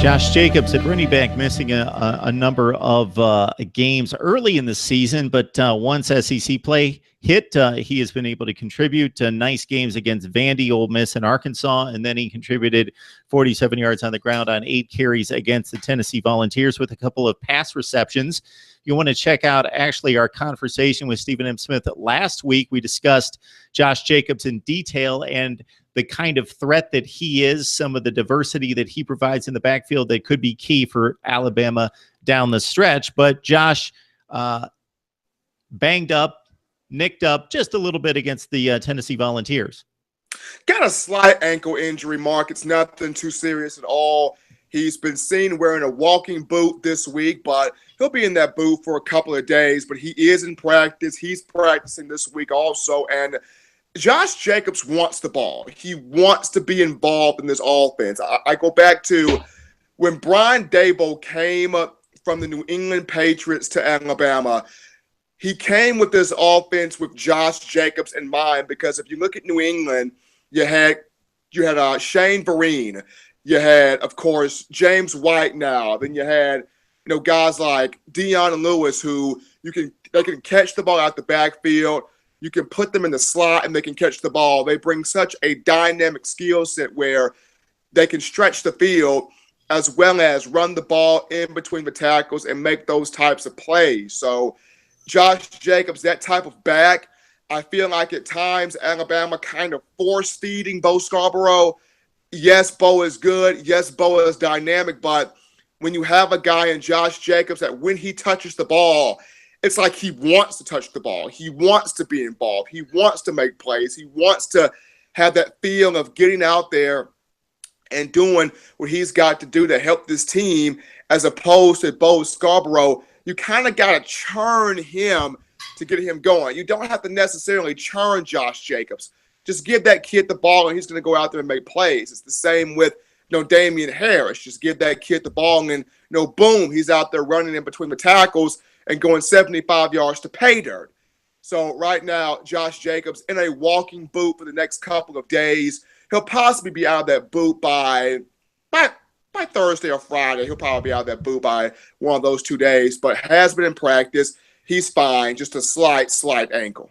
Josh Jacobs at running back missing a number of games early in the season, but once SEC play hit, he has been able to contribute to nice games against Vandy, Ole Miss, and Arkansas, and then he contributed 47 yards on the ground on 8 carries against the Tennessee Volunteers with a couple of pass receptions. You want to check out actually our conversation with Stephen M. Smith last week. We discussed Josh Jacobs in detail and the kind of threat that he is, some of the diversity that he provides in the backfield that could be key for Alabama down the stretch. But Josh banged up, nicked up just a little bit against the Tennessee Volunteers. Got a slight ankle injury, Mark. It's nothing too serious at all. He's been seen wearing a walking boot this week, but he'll be in that boot for a couple of days. But he is in practice. He's practicing this week also. And Josh Jacobs wants the ball. He wants to be involved in this offense. I go back to when Brian Daboll came up from the New England Patriots to Alabama. He came with this offense with Josh Jacobs in mind, because if you look at New England, you had Shane Vereen. You had, of course, James White now. Then you had, guys like Deion Lewis who they can catch the ball out the backfield. You can put them in the slot and they can catch the ball. They bring such a dynamic skill set where they can stretch the field as well as run the ball in between the tackles and make those types of plays. So Josh Jacobs, that type of back, I feel like at times Alabama kind of force-feeding Bo Scarborough. Yes, Bo is good. Yes, Bo is dynamic. But when you have a guy in Josh Jacobs that when he touches the ball, it's like he wants to touch the ball. He wants to be involved. He wants to make plays. He wants to have that feeling of getting out there and doing what he's got to do to help this team, as opposed to Bo Scarborough. You kind of got to churn him to get him going. You don't have to necessarily churn Josh Jacobs. Just give that kid the ball and he's going to go out there and make plays. It's the same with Damian Harris. Just give that kid the ball and boom, he's out there running in between the tackles and going 75 yards to pay dirt. So right now, Josh Jacobs in a walking boot for the next couple of days. He'll possibly be out of that boot by Thursday or Friday. He'll probably be out of that boot by one of those 2 days, but has been in practice. He's fine, just a slight ankle.